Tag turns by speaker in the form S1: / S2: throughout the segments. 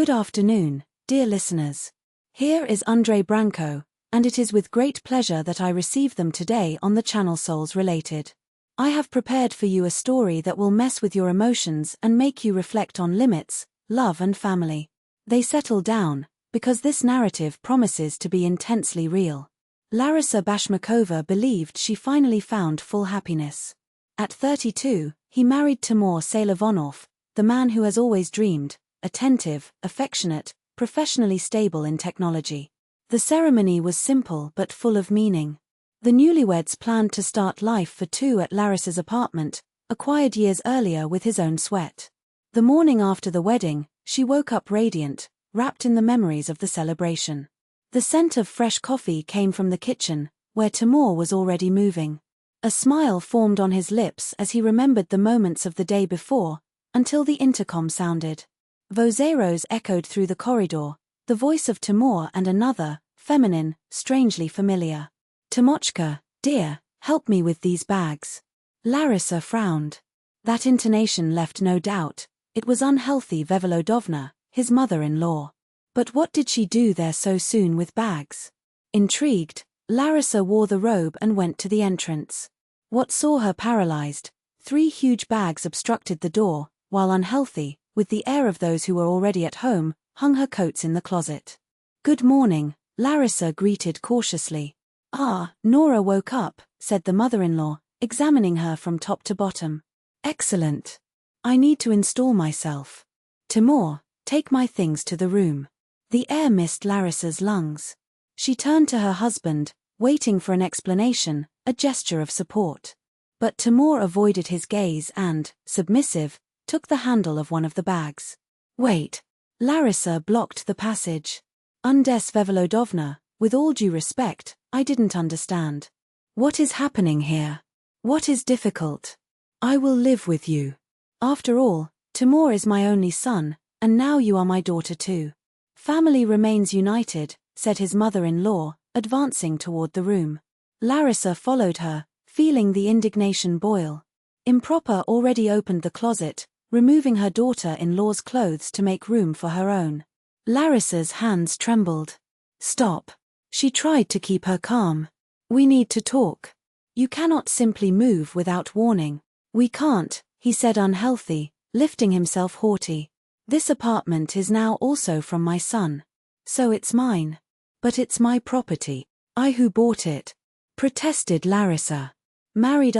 S1: Good afternoon, dear listeners. Here is Andre Branco, and it is with great pleasure that I receive them today on the channel Souls Related. I have prepared for you a story that will mess with your emotions and make you reflect on limits, love and family. They settle down, because this narrative promises to be intensely real. Larisa Bashmakova believed she finally found full happiness. At 32, he married Timur Sailivonov, the man who has always dreamed, attentive, affectionate, professionally stable in technology. The ceremony was simple but full of meaning. The newlyweds planned to start life for two at Larisa's apartment, acquired years earlier with his own sweat. The morning after the wedding, she woke up radiant, wrapped in the memories of the celebration. The scent of fresh coffee came from the kitchen, where Timur was already moving. A smile formed on his lips as he remembered the moments of the day before, until the intercom sounded. Vozeros echoed through the corridor, the voice of Timur and another, feminine, strangely familiar. "Timochka, dear, help me with these bags." Larisa frowned. That intonation left no doubt. It was unhealthy Volodovna, his mother-in-law. But what did she do there so soon with bags? Intrigued, Larisa wore the robe and went to the entrance. What saw her paralyzed? 3 huge bags obstructed the door, while unhealthy, with the air of those who were already at home, hung her coats in the closet. "Good morning," Larisa greeted cautiously. "Ah, Nora woke up," said the mother-in-law, examining her from top to bottom. "Excellent. I need to install myself. Timur, take my things to the room." The air missed Larisa's lungs. She turned to her husband, waiting for an explanation, a gesture of support. But Timur avoided his gaze and, submissive, took the handle of one of the bags. "Wait." Larisa blocked the passage. "Undes Volodovna, with all due respect, I didn't understand. What is happening here? What is difficult? I will live with you. After all, Timur is my only son, and now you are my daughter too. Family remains united," said his mother-in-law, advancing toward the room. Larisa followed her, feeling the indignation boil. Improper already opened the closet, removing her daughter-in-law's clothes to make room for her own. Larisa's hands trembled. "Stop." She tried to keep her calm. "We need to talk. You cannot simply move without warning." "We can't," he said unhealthy, lifting himself haughty. "This apartment is now also from my son. So it's mine. But it's my property. I who bought it," protested Larisa. "Married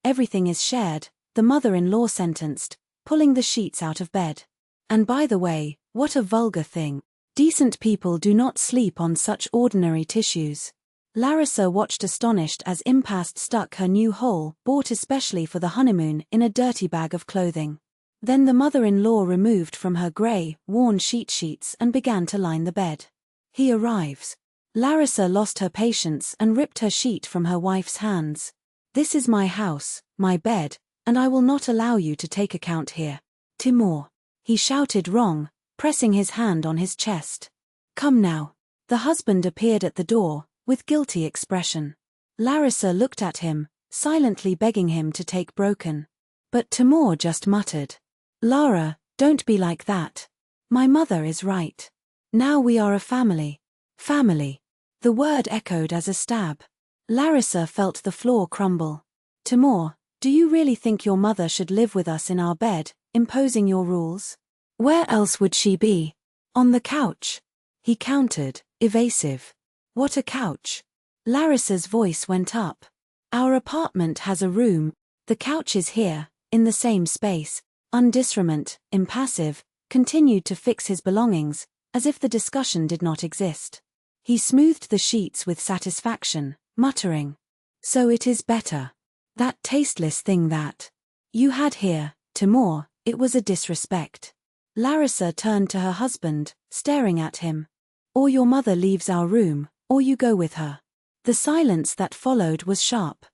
S1: everything is shared," the mother-in-law sentenced, pulling the sheets out of bed. "And by the way, what a vulgar thing. Decent people do not sleep on such ordinary tissues." Larisa watched astonished as Impast stuck her new hole, bought especially for the honeymoon, in a dirty bag of clothing. Then the mother-in-law removed from her grey, worn sheets and began to line the bed. "He arrives." Larisa lost her patience and ripped her sheet from her wife's hands. "This is my house, my bed, and I will not allow you to take account here. Timur," he shouted wrong, pressing his hand on his chest. "Come now." The husband appeared at the door, with guilty expression. Larisa looked at him, silently begging him to take broken. But Timur just muttered, "Lara, don't be like that. My mother is right. Now we are a family." Family. The word echoed as a stab. Larisa felt the floor crumble. "Timur, do you really think your mother should live with us in our bed, imposing your rules? Where else would she be? On the couch?" He countered, evasive. "What a couch?" Larisa's voice went up. "Our apartment has a room. The couch is here, in the same space." Undisramant, impassive, continued to fix his belongings, as if the discussion did not exist. He smoothed the sheets with satisfaction, muttering, "So it is better. That tasteless thing that you had here, Timur, it was a disrespect." Larisa turned to her husband, staring at him. "Or your mother leaves our room, or you go with her." The silence that followed was sharp.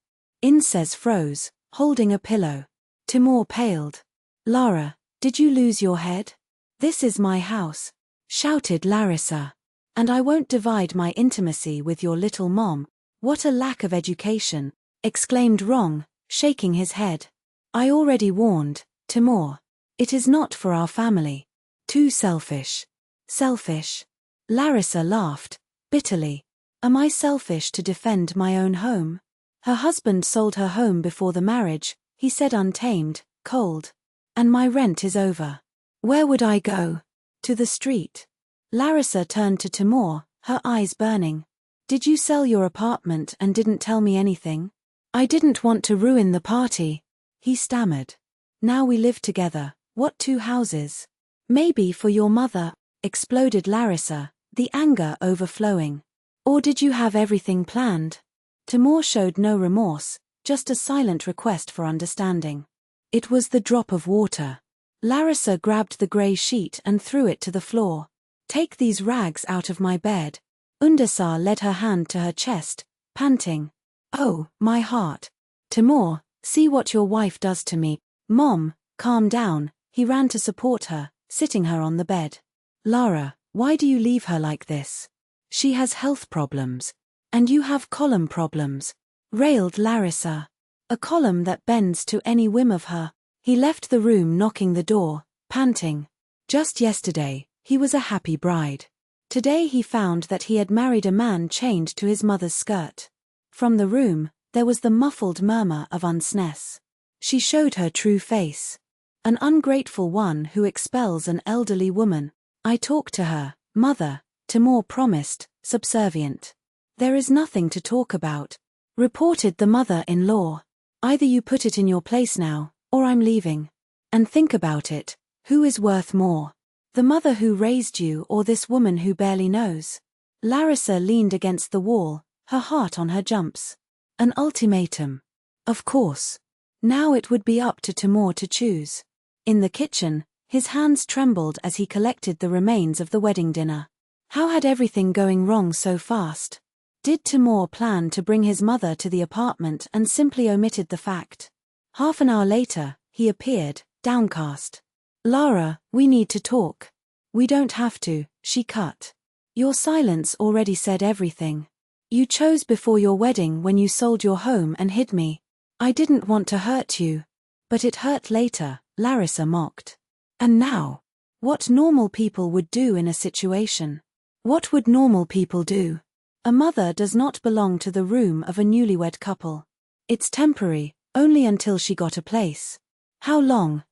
S1: Inces froze, holding a pillow. Timur paled. "Lara, did you lose your head? This is my house," shouted Larisa. "And I won't divide my intimacy with your little mom." "What a lack of education," exclaimed Wrong, shaking his head. "I already warned, Timur. It is not for our family. Too selfish." Selfish. Larissa laughed, bitterly. Am I selfish to defend my own home? Her husband sold her home before the marriage, he said, untamed, cold. And my rent is over. Where would I go? To the street. Larissa turned to Timur, her eyes burning. Did you sell your apartment and didn't tell me anything? I didn't want to ruin the party, he stammered. Now we live together, what 2 houses? Maybe for your mother, exploded Larissa, the anger overflowing. Or did you have everything planned? Timur showed no remorse, just a silent request for understanding. It was the drop of water. Larissa grabbed the grey sheet and threw it to the floor. Take these rags out of my bed. Undasa led her hand to her chest, panting. Oh, my heart. Timur, see what your wife does to me. Mom, calm down, he ran to support her, sitting her on the bed. Lara, why do you leave her like this? She has health problems. And you have column problems, railed Larissa. A column that bends to any whim of her. He left the room, knocking the door, panting. Just yesterday, he was a happy bride. Today he found that he had married a man chained to his mother's skirt. From the room, there was the muffled murmur of unsness. She showed her true face. An ungrateful one who expels an elderly woman. I talk to her, mother, Timur promised, subservient. There is nothing to talk about, reported the mother-in-law. Either you put it in your place now, or I'm leaving. And think about it, who is worth more? The mother who raised you or this woman who barely knows? Larissa leaned against the wall, her heart on her jumps. An ultimatum. Of course. Now it would be up to Timur to choose. In the kitchen, his hands trembled as he collected the remains of the wedding dinner. How had everything going wrong so fast? Did Timur plan to bring his mother to the apartment and simply omitted the fact? Half an hour later, he appeared, downcast. Lara, we need to talk. We don't have to, she cut. Your silence already said everything. You chose before your wedding when you sold your home and hid me. I didn't want to hurt you. But it hurt later, Larissa mocked. And now? What normal people would do in a situation? What would normal people do? A mother does not belong to the room of a newlywed couple. It's temporary, only until she got a place. How long,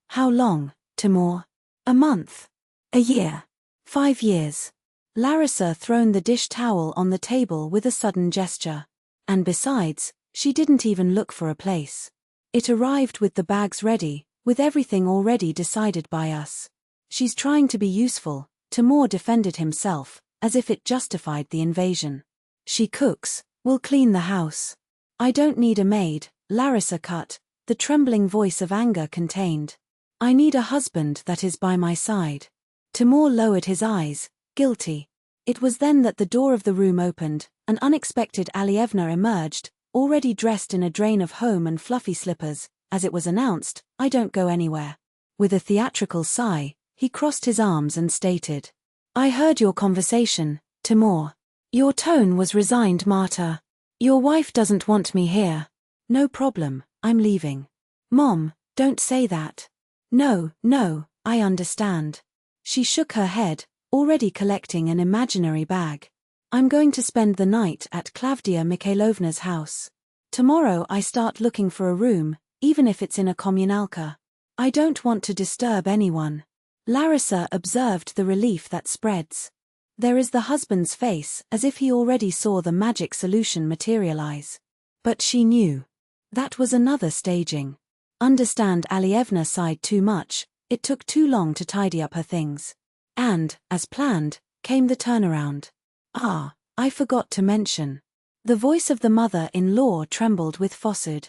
S1: Timur? A month? A year? 5 years? Larissa thrown the dish towel on the table with a sudden gesture. And besides, she didn't even look for a place. It arrived with the bags ready, with everything already decided by us. She's trying to be useful, Timur defended himself, as if it justified the invasion. She cooks, we'll clean the house. I don't need a maid, Larissa cut, the trembling voice of anger contained. I need a husband that is by my side. Timur lowered his eyes, guilty. It was then that the door of the room opened, an unexpected Alievna emerged, already dressed in a drain of home and fluffy slippers. As it was announced, I don't go anywhere. With a theatrical sigh, he crossed his arms and stated. I heard your conversation, Timur. Your tone was resigned, Marta. Your wife doesn't want me here. No problem, I'm leaving. Mom, don't say that. No, I understand. She shook her head, already collecting an imaginary bag. I'm going to spend the night at Klavdia Mikhailovna's house. Tomorrow I start looking for a room, even if it's in a communalka. I don't want to disturb anyone. Larissa observed the relief that spreads. There is the husband's face, as if he already saw the magic solution materialize. But she knew. That was another staging. Understand, Alievna sighed too much, it took too long to tidy up her things. And, as planned, came the turnaround. Ah, I forgot to mention. The voice of the mother-in-law trembled with falsehood.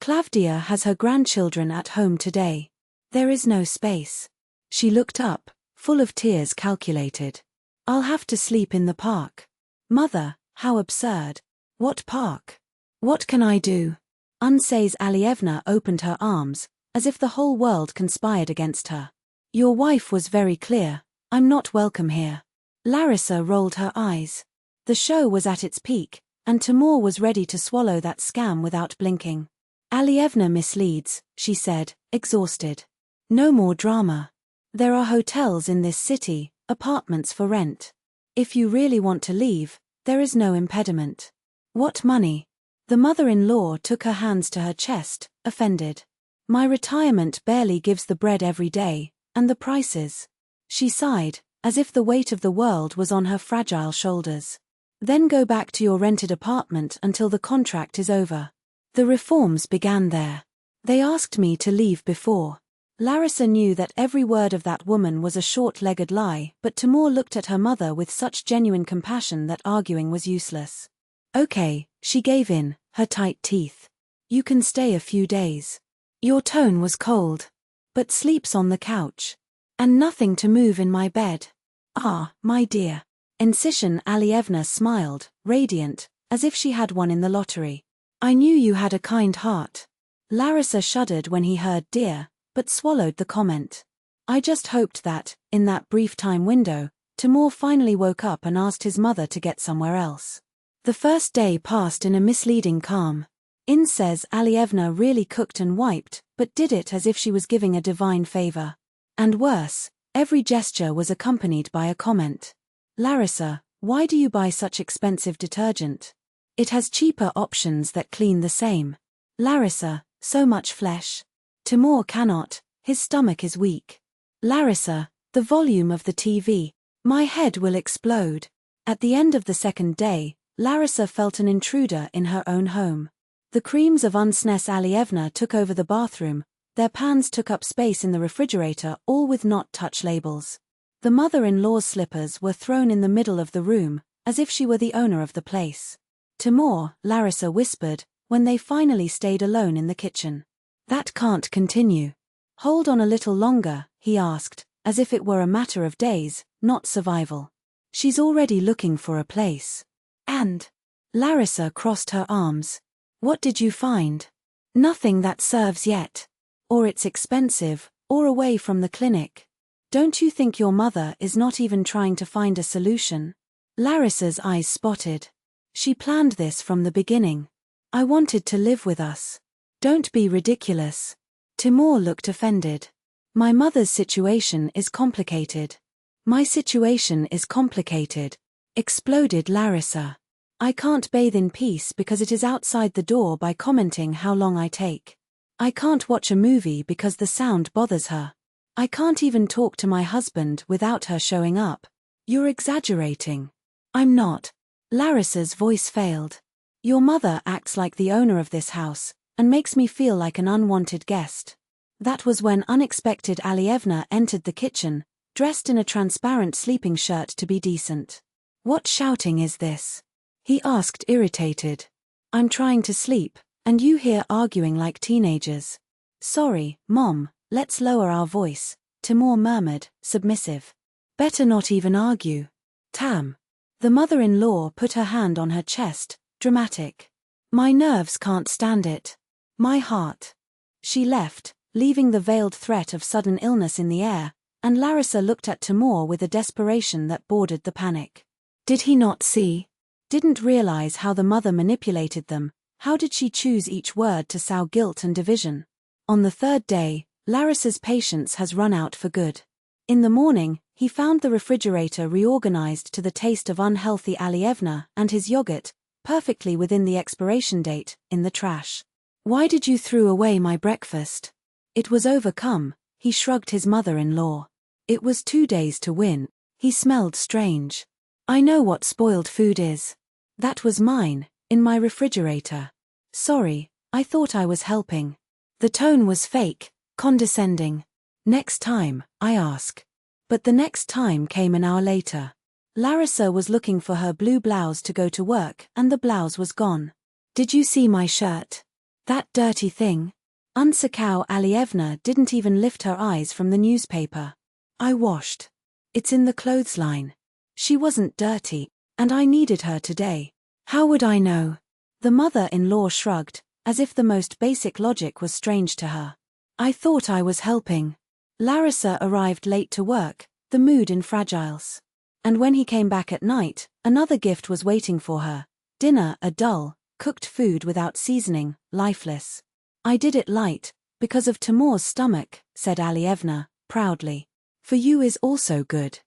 S1: Klavdia has her grandchildren at home today. There is no space. She looked up, full of tears calculated. I'll have to sleep in the park. Mother, how absurd. What park? What can I do? Unsays Alievna opened her arms, as if the whole world conspired against her. Your wife was very clear, I'm not welcome here. Larissa rolled her eyes. The show was at its peak, and Timur was ready to swallow that scam without blinking. Alievna misleads, she said, exhausted. No more drama. There are hotels in this city, apartments for rent. If you really want to leave, there is no impediment. What money? The mother-in-law took her hands to her chest, offended. My retirement barely gives the bread every day, and the prices. She sighed, as if the weight of the world was on her fragile shoulders. Then go back to your rented apartment until the contract is over. The reforms began there. They asked me to leave before. Larissa knew that every word of that woman was a short-legged lie, but Timur looked at her mother with such genuine compassion that arguing was useless. Okay, she gave in, her tight teeth. You can stay a few days. Your tone was cold. But sleeps on the couch. And nothing to move in my bed. Ah, my dear. Incision Alievna smiled, radiant, as if she had won in the lottery. I knew you had a kind heart. Larissa shuddered when he heard dear, but swallowed the comment. I just hoped that, in that brief time window, Timur finally woke up and asked his mother to get somewhere else. The first day passed in a misleading calm. In says Alievna really cooked and wiped, but did it as if she was giving a divine favor. And worse, every gesture was accompanied by a comment. Larissa, why do you buy such expensive detergent? It has cheaper options that clean the same. Larissa, so much flesh. Timur cannot, his stomach is weak. Larissa, the volume of the TV. My head will explode. At the end of the second day, Larissa felt an intruder in her own home. The creams of Unsnes Alievna took over the bathroom, their pans took up space in the refrigerator, all with not-touch labels. The mother-in-law's slippers were thrown in the middle of the room, as if she were the owner of the place. Timur, Larissa whispered, when they finally stayed alone in the kitchen. That can't continue. Hold on a little longer, he asked, as if it were a matter of days, not survival. She's already looking for a place. And? Larissa crossed her arms. What did you find? Nothing that serves yet. Or it's expensive, or away from the clinic. Don't you think your mother is not even trying to find a solution? Larissa's eyes spotted. She planned this from the beginning. I wanted to live with us. Don't be ridiculous. Timur looked offended. My mother's situation is complicated. My situation is complicated, exploded Larissa. I can't bathe in peace because it is outside the door by commenting how long I take. I can't watch a movie because the sound bothers her. I can't even talk to my husband without her showing up. You're exaggerating. I'm not. Larissa's voice failed. Your mother acts like the owner of this house, and makes me feel like an unwanted guest. That was when unexpected Alievna entered the kitchen, dressed in a transparent sleeping shirt to be decent. What shouting is this? He asked, irritated. I'm trying to sleep, and you here arguing like teenagers. Sorry, Mom, let's lower our voice, Timur murmured, submissive. Better not even argue. Tam. The mother-in-law put her hand on her chest, dramatic. My nerves can't stand it. My heart. She left, leaving the veiled threat of sudden illness in the air, and Larissa looked at Timur with a desperation that bordered the panic. Did he not see? Didn't realize how the mother manipulated them? How did she choose each word to sow guilt and division? On the third day, Larissa's patience has run out for good. In the morning, he found the refrigerator reorganized to the taste of unhealthy Alievna and his yogurt, perfectly within the expiration date, in the trash. Why did you throw away my breakfast? It was overcome, he shrugged his mother-in-law. It was 2 days to win. He smelled strange. I know what spoiled food is. That was mine, in my refrigerator. Sorry, I thought I was helping. The tone was fake, condescending. Next time, I ask. But the next time came an hour later. Larissa was looking for her blue blouse to go to work, and the blouse was gone. Did you see my shirt? That dirty thing? Unsakau Alievna didn't even lift her eyes from the newspaper. I washed. It's in the clothesline. She wasn't dirty, and I needed her today. How would I know? The mother-in-law shrugged, as if the most basic logic was strange to her. I thought I was helping. Larissa arrived late to work, the mood in fragiles. And when he came back at night, another gift was waiting for her. Dinner, a dull, cooked food without seasoning, lifeless. I did it light, because of Timur's stomach, said Alievna, proudly. For you is also good.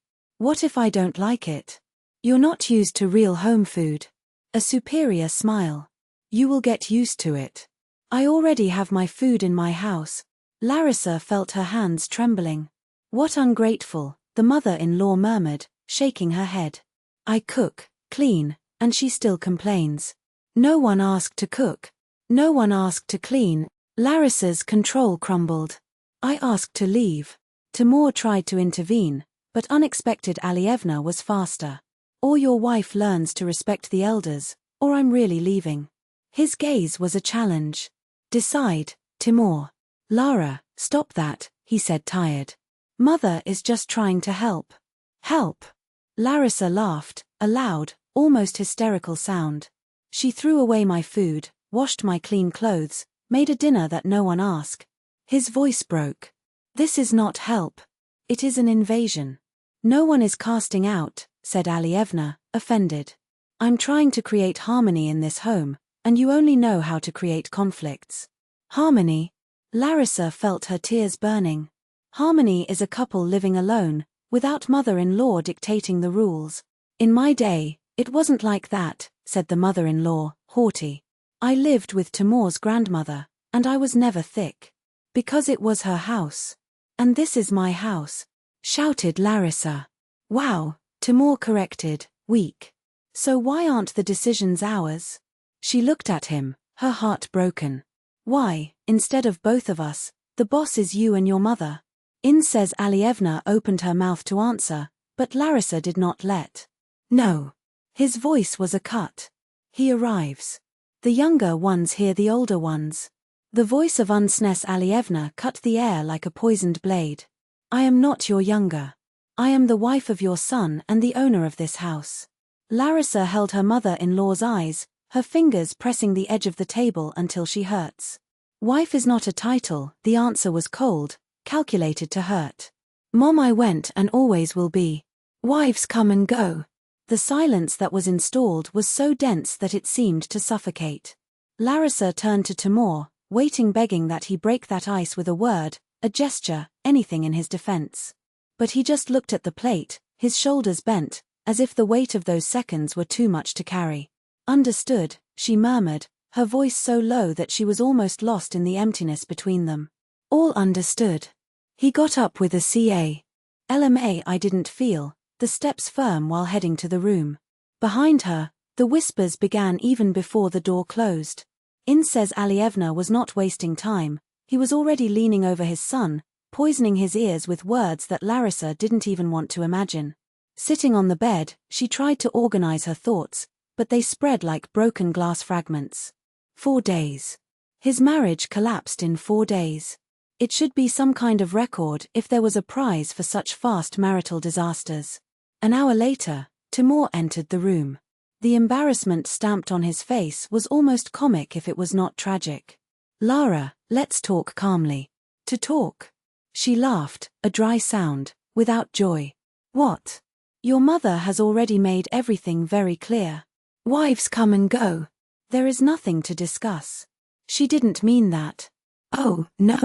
S1: What if I don't like it? You're not used to real home food. A superior smile. You will get used to it. I already have my food in my house. Larissa felt her hands trembling. What ungrateful, the mother-in-law murmured, shaking her head. I cook, clean, and she still complains. No one asked to cook. No one asked to clean. Larissa's control crumbled. I asked to leave. Timur tried to intervene, but unexpected Alievna was faster. Or your wife learns to respect the elders, or I'm really leaving. His gaze was a challenge. Decide, Timur. Lara, stop that, he said tired. Mother is just trying to help. Help. Larissa laughed, a loud, almost hysterical sound. She threw away my food, washed my clean clothes, made a dinner that no one asked. His voice broke. This is not help. It is an invasion. No one is casting out, said Alievna, offended. I'm trying to create harmony in this home, and you only know how to create conflicts. Harmony? Larissa felt her tears burning. Harmony is a couple living alone, without mother-in-law dictating the rules. In my day, it wasn't like that, said the mother-in-law, haughty. I lived with Timur's grandmother, and I was never thick. Because it was her house. And this is my house, shouted Larissa. Wow, Timur corrected, weak. So why aren't the decisions ours? She looked at him, her heart broken. Why, instead of both of us, the boss is you and your mother? Says Alievna opened her mouth to answer, but Larissa did not let. No. His voice was a cut. He arrives. The younger ones hear the older ones. The voice of Unsnes Alievna cut the air like a poisoned blade. I am not your younger. I am the wife of your son and the owner of this house. Larissa held her mother-in-law's eyes, her fingers pressing the edge of the table until she hurts. Wife is not a title, the answer was cold, calculated to hurt. Mom, I went and always will be. Wives come and go. The silence that was installed was so dense that it seemed to suffocate. Larissa turned to Timur, waiting, begging that he break that ice with a word, a gesture, anything in his defense. But he just looked at the plate, his shoulders bent, as if the weight of those seconds were too much to carry. Understood, she murmured, her voice so low that she was almost lost in the emptiness between them. All understood. He got up with a LMA I didn't feel, the steps firm while heading to the room. Behind her, the whispers began even before the door closed. Says Alievna was not wasting time, he was already leaning over his son, poisoning his ears with words that Larissa didn't even want to imagine. Sitting on the bed, she tried to organize her thoughts, but they spread like broken glass fragments. 4 days. His marriage collapsed in 4 days. It should be some kind of record if there was a prize for such fast marital disasters. An hour later, Timur entered the room. The embarrassment stamped on his face was almost comic if it was not tragic. Lara, let's talk calmly. To talk. She laughed, a dry sound, without joy. What? Your mother has already made everything very clear. Wives come and go. There is nothing to discuss. She didn't mean that. Oh, no.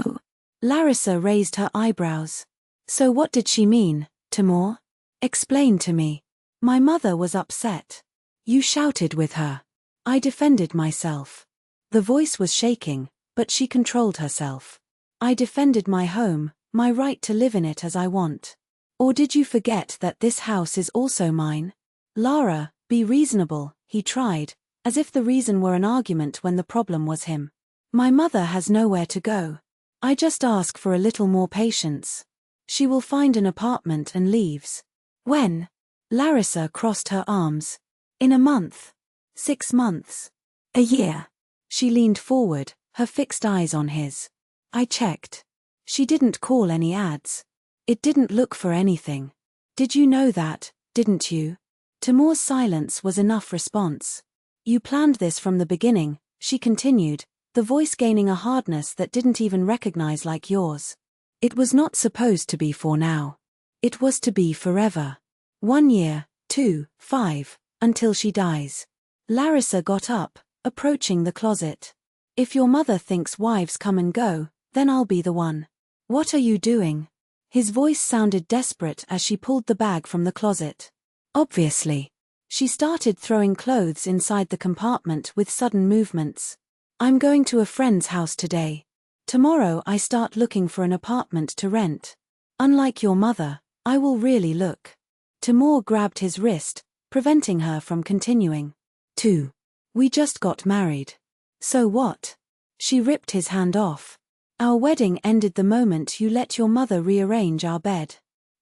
S1: Larissa raised her eyebrows. So what did she mean, Timur? Explain to me. My mother was upset. You shouted with her. I defended myself. The voice was shaking, but she controlled herself. I defended my home, my right to live in it as I want. Or did you forget that this house is also mine? Lara, be reasonable, he tried, as if the reason were an argument when the problem was him. My mother has nowhere to go. I just ask for a little more patience. She will find an apartment and leaves. When? Larissa crossed her arms. In a month. 6 months. A year. She leaned forward, her fixed eyes on his. I checked. She didn't call any ads. It didn't look for anything. Did you know that, didn't you? Timur's silence was enough response. You planned this from the beginning, she continued, the voice gaining a hardness that didn't even recognize like yours. It was not supposed to be for now. It was to be forever. 1 year, 2, 5, until she dies. Larissa got up, approaching the closet. If your mother thinks wives come and go, then I'll be the one. What are you doing? His voice sounded desperate as she pulled the bag from the closet. Obviously. She started throwing clothes inside the compartment with sudden movements. I'm going to a friend's house today. Tomorrow I start looking for an apartment to rent. Unlike your mother, I will really look. Timur grabbed his wrist, preventing her from continuing. 2. We just got married. So what? She ripped his hand off. Our wedding ended the moment you let your mother rearrange our bed.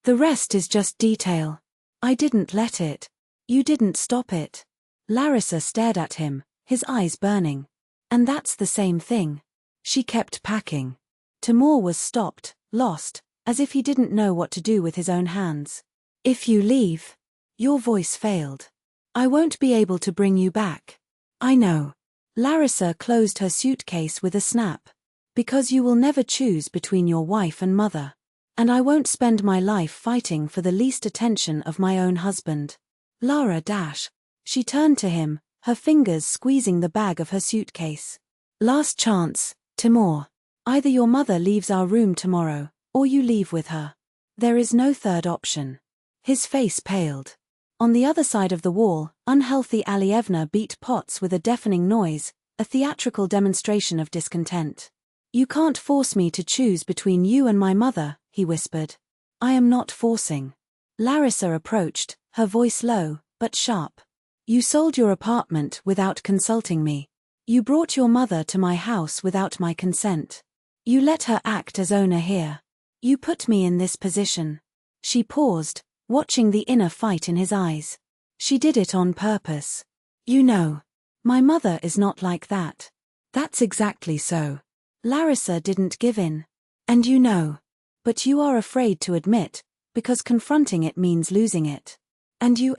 S1: The rest is just detail. I didn't let it. You didn't stop it. Larissa stared at him, his eyes burning. And that's the same thing. She kept packing. Timur was stopped, lost, as if he didn't know what to do with his own hands. If you leave, your voice failed. I won't be able to bring you back. I know. Larissa closed her suitcase with a snap. Because you will never choose between your wife and mother. And I won't spend my life fighting for the least attention of my own husband. Lara dash. She turned to him, her fingers squeezing the bag of her suitcase. Last chance, Timur. Either your mother leaves our room tomorrow, or you leave with her. There is no third option. His face paled. On the other side of the wall, unhealthy Alievna beat pots with a deafening noise, a theatrical demonstration of discontent. You can't force me to choose between you and my mother, he whispered. I am not forcing. Larissa approached, her voice low, but sharp. You sold your apartment without consulting me. You brought your mother to my house without my consent. You let her act as owner here. You put me in this position. She paused, watching the inner fight in his eyes. She did it on purpose. You know. My mother is not like that. That's exactly so. Larissa didn't give in. And you know. But you are afraid to admit, because confronting it means losing it. And you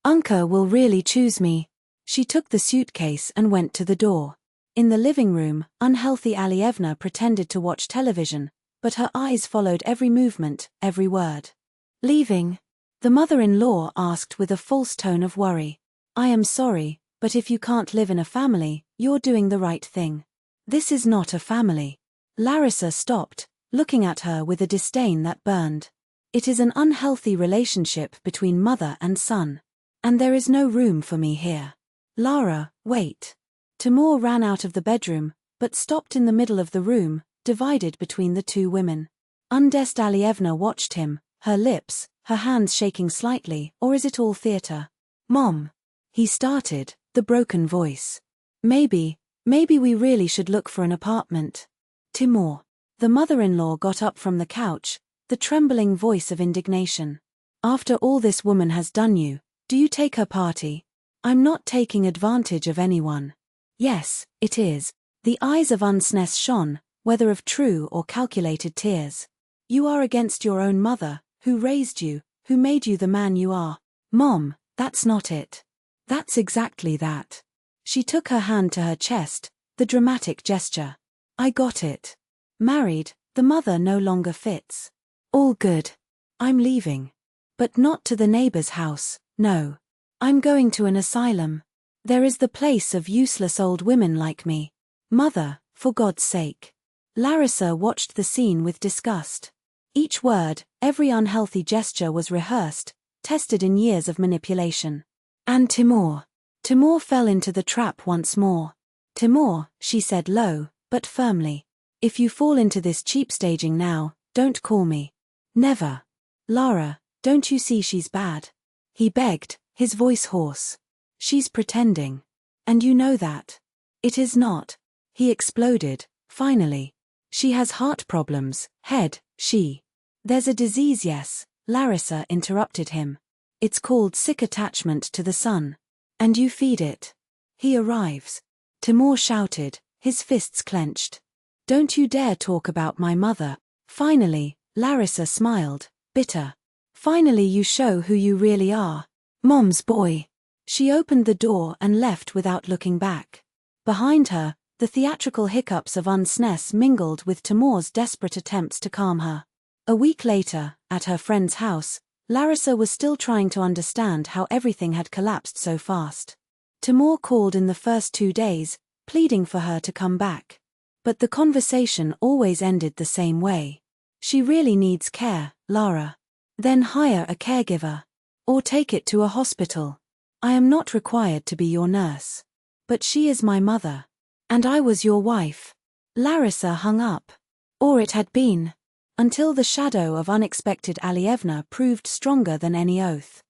S1: Unka will really choose me. She took the suitcase and went to the door. In the living room, unhealthy Alievna pretended to watch television, but her eyes followed every movement, every word. Leaving? The mother-in-law asked with a false tone of worry. I am sorry, but if you can't live in a family, you're doing the right thing. This is not a family. Larissa stopped, looking at her with a disdain that burned. It is an unhealthy relationship between mother and son. And there is no room for me here. Lara, wait. Timur ran out of the bedroom, but stopped in the middle of the room, divided between the two women. Undressed Alievna watched him, her lips, her hands shaking slightly, or is it all theater? Mom. He started, the broken voice. Maybe we really should look for an apartment. Timur. The mother-in-law got up from the couch, the trembling voice of indignation. After all this woman has done you, do you take her party? I'm not taking advantage of anyone. Yes, it is. The eyes of Unsnes shone, whether of true or calculated tears. You are against your own mother, who raised you, who made you the man you are. Mom, that's not it. That's exactly that. She took her hand to her chest, the dramatic gesture. I got it. Married, the mother no longer fits. All good. I'm leaving. But not to the neighbor's house, no. I'm going to an asylum. There is the place of useless old women like me. Mother, for God's sake. Larissa watched the scene with disgust. Each word, every unhealthy gesture was rehearsed, tested in years of manipulation. And Timur. Timur fell into the trap once more. Timur, she said low, but firmly. If you fall into this cheap staging now, don't call me. Never. Lara, don't you see she's bad? He begged, his voice hoarse. She's pretending. And you know that. It is not. He exploded, finally. She has heart problems, There's a disease, yes, Larissa interrupted him. It's called sick attachment to the son. And you feed it. He arrives. Timur shouted, his fists clenched. Don't you dare talk about my mother. Finally, Larissa smiled, bitter. Finally you show who you really are. Mom's boy. She opened the door and left without looking back. Behind her, the theatrical hiccups of Unsnes mingled with Timur's desperate attempts to calm her. A week later, at her friend's house, Larissa was still trying to understand how everything had collapsed so fast. Timur called in the first 2 days, pleading for her to come back. But the conversation always ended the same way. She really needs care, Lara. Then hire a caregiver. Or take it to a hospital. I am not required to be your nurse. But she is my mother. And I was your wife. Larissa hung up. Or it had been. Until the shadow of unexpected Alievna proved stronger than any oath.